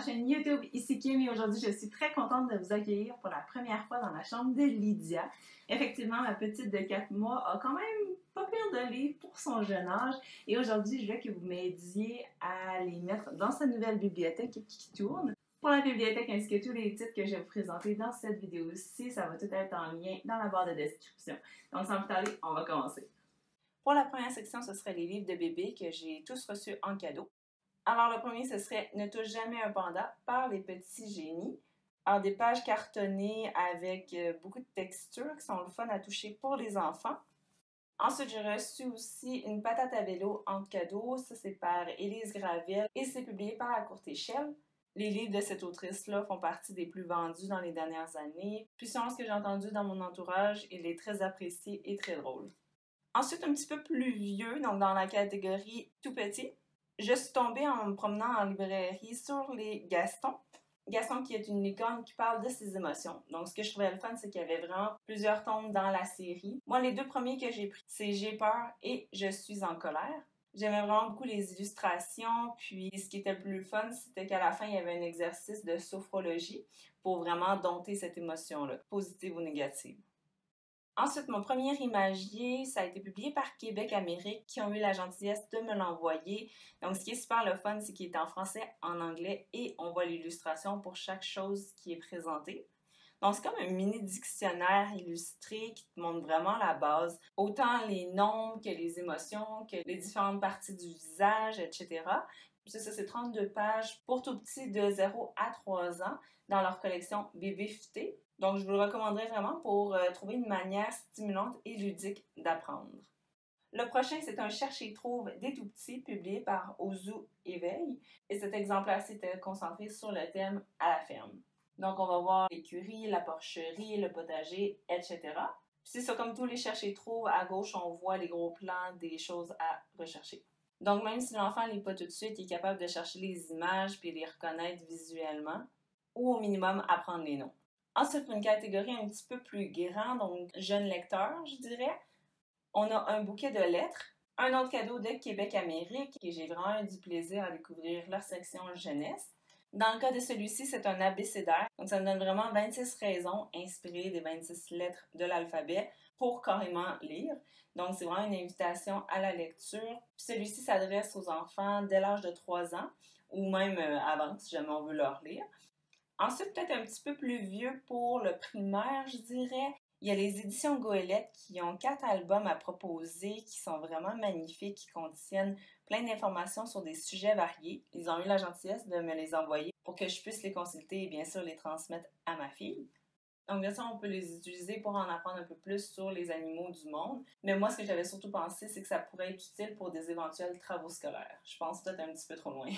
chaîne YouTube, ici Kim et aujourd'hui je suis très contente de vous accueillir pour la première fois dans la chambre de Lydia. Effectivement, ma petite de 4 mois a quand même pas pire de livres pour son jeune âge et aujourd'hui je veux que vous m'aidiez à les mettre dans sa nouvelle bibliothèque qui tourne. Pour la bibliothèque ainsi que tous les titres que je vais vous présenter dans cette vidéo-ci, ça va tout être en lien dans la barre de description. Donc sans plus tarder, on va commencer. Pour la première section, ce serait les livres de bébé que j'ai tous reçus en cadeau. Alors, le premier, ce serait Ne touche jamais un panda par les petits génies. Alors, des pages cartonnées avec beaucoup de textures qui sont le fun à toucher pour les enfants. Ensuite, j'ai reçu aussi Une patate à vélo en cadeau. Ça, c'est par Élise Gravel et c'est publié par La Courte Échelle. Les livres de cette autrice-là font partie des plus vendus dans les dernières années. Puis, selon ce que j'ai entendu dans mon entourage, il est très apprécié et très drôle. Ensuite, un petit peu plus vieux, donc dans la catégorie tout petit, je suis tombée en me promenant en librairie sur les Gaston. Gaston qui est une licorne qui parle de ses émotions. Donc, ce que je trouvais le fun, c'est qu'il y avait vraiment plusieurs tomes dans la série. Moi, les deux premiers que j'ai pris, c'est J'ai peur et Je suis en colère. J'aimais vraiment beaucoup les illustrations, puis ce qui était le plus fun, c'était qu'à la fin, il y avait un exercice de sophrologie pour vraiment dompter cette émotion-là, positive ou négative. Ensuite, mon premier imagier, ça a été publié par Québec Amérique, qui ont eu la gentillesse de me l'envoyer. Donc, ce qui est super le fun, c'est qu'il est en français, en anglais, et on voit l'illustration pour chaque chose qui est présentée. Donc, c'est comme un mini dictionnaire illustré qui te montre vraiment la base, autant les noms que les émotions, que les différentes parties du visage, etc. Ça, c'est 32 pages pour tout petit de 0 à 3 ans dans leur collection Bébé Futé. Donc, je vous le recommanderais vraiment pour trouver une manière stimulante et ludique d'apprendre. Le prochain, c'est un Cherche et trouve des tout petits publié par Ozu Éveil. Et cet exemplaire s'était concentré sur le thème à la ferme. Donc, on va voir l'écurie, la porcherie, le potager, etc. Puis c'est ça, comme tous les Cherche et trouve, à gauche, on voit les gros plans des choses à rechercher. Donc, même si l'enfant ne lit pas tout de suite, il est capable de chercher les images puis les reconnaître visuellement ou au minimum apprendre les noms. Ensuite, une catégorie un petit peu plus grande, donc jeune lecteur, je dirais, on a un bouquet de lettres, un autre cadeau de Québec Amérique et j'ai vraiment eu du plaisir à découvrir leur section jeunesse. Dans le cas de celui-ci, c'est un abécédaire, donc ça me donne vraiment 26 raisons inspirées des 26 lettres de l'alphabet pour carrément lire. Donc, c'est vraiment une invitation à la lecture. Puis celui-ci s'adresse aux enfants dès l'âge de 3 ans ou même avant, si jamais on veut leur lire. Ensuite, peut-être un petit peu plus vieux pour le primaire, je dirais. Il y a les éditions Goélette qui ont 4 albums à proposer qui sont vraiment magnifiques, qui contiennent plein d'informations sur des sujets variés. Ils ont eu la gentillesse de me les envoyer pour que je puisse les consulter et bien sûr les transmettre à ma fille. Donc, bien sûr, on peut les utiliser pour en apprendre un peu plus sur les animaux du monde. Mais moi, ce que j'avais surtout pensé, c'est que ça pourrait être utile pour des éventuels travaux scolaires. Je pense peut-être un petit peu trop loin.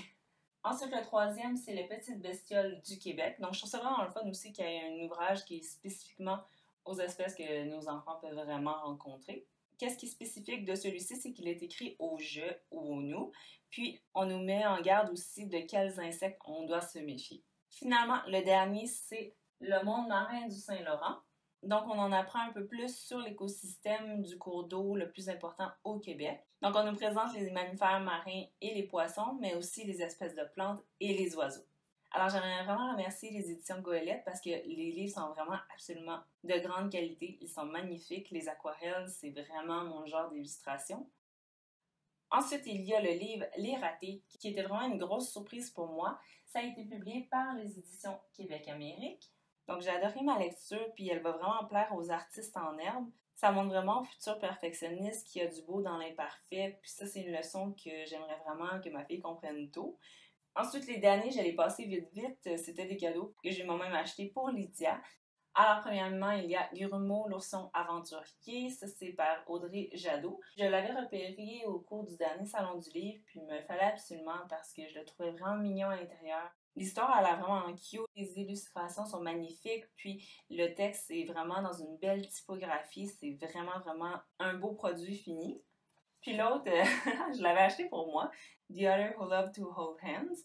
Ensuite, le troisième, c'est Les Petites Bestioles du Québec. Donc, je trouve ça vraiment le fun aussi qu'il y ait un ouvrage qui est spécifiquement aux espèces que nos enfants peuvent vraiment rencontrer. Qu'est-ce qui est spécifique de celui-ci, c'est qu'il est écrit au je ou au nous. Puis, on nous met en garde aussi de quels insectes on doit se méfier. Finalement, le dernier, c'est Le monde marin du Saint-Laurent. Donc, on en apprend un peu plus sur l'écosystème du cours d'eau le plus important au Québec. Donc, on nous présente les mammifères marins et les poissons, mais aussi les espèces de plantes et les oiseaux. Alors, j'aimerais vraiment remercier les éditions Goélette parce que les livres sont vraiment absolument de grande qualité. Ils sont magnifiques. Les aquarelles, c'est vraiment mon genre d'illustration. Ensuite, il y a le livre Les Ratés, qui était vraiment une grosse surprise pour moi. Ça a été publié par les éditions Québec Amérique. Donc, j'ai adoré ma lecture, puis elle va vraiment plaire aux artistes en herbe. Ça montre vraiment au futur perfectionniste qu'il y a du beau dans l'imparfait, puis ça, c'est une leçon que j'aimerais vraiment que ma fille comprenne tôt. Ensuite, les derniers, je les passais vite. C'était des cadeaux que j'ai moi-même achetés pour Lydia. Alors, premièrement, il y a Grumeau, l'ourson aventurier. Ça, c'est par Audrey Jadot. Je l'avais repéré au cours du dernier salon du livre, puis il me fallait absolument parce que je le trouvais vraiment mignon à l'intérieur. L'histoire a l'air vraiment cute, les illustrations sont magnifiques, puis le texte est vraiment dans une belle typographie. C'est vraiment un beau produit fini. Puis l'autre, je l'avais acheté pour moi, The Other Who Love to Hold Hands,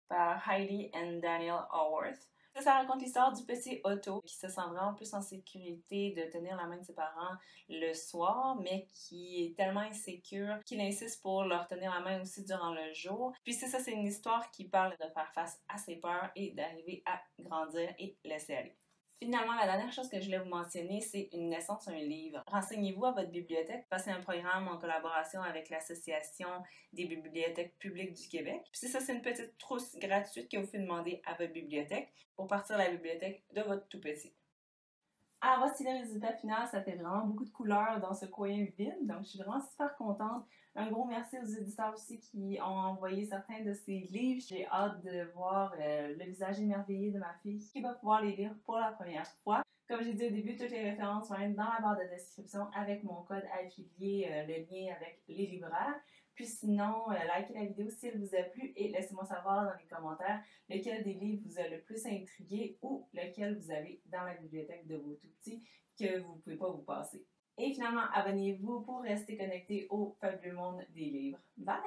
par Heidi and Daniel Haworth. Ça raconte l'histoire du petit Otto qui se sent vraiment plus en sécurité de tenir la main de ses parents le soir, mais qui est tellement insécure qu'il insiste pour leur tenir la main aussi durant le jour. Puis c'est une histoire qui parle de faire face à ses peurs et d'arriver à grandir et laisser aller. Finalement, la dernière chose que je voulais vous mentionner, c'est une naissance, un livre. Renseignez-vous à votre bibliothèque. Passez un programme en collaboration avec l'Association des bibliothèques publiques du Québec. Puis c'est une petite trousse gratuite que vous pouvez demander à votre bibliothèque pour partir à la bibliothèque de votre tout petit. Alors voici le résultat final, ça fait vraiment beaucoup de couleurs dans ce coin vide, donc je suis vraiment super contente. Un gros merci aux éditeurs aussi qui ont envoyé certains de ces livres. J'ai hâte de voir le visage émerveillé de ma fille qui va pouvoir les lire pour la première fois. Comme j'ai dit au début, toutes les références vont être dans la barre de description avec mon code affilié, le lien avec les libraires. Puis sinon, likez la vidéo si elle vous a plu et laissez-moi savoir dans les commentaires lequel des livres vous a le plus intrigué ou lequel vous avez dans la bibliothèque de vos tout-petits que vous ne pouvez pas vous passer. Et finalement, abonnez-vous pour rester connecté au fabuleux monde des livres. Bye!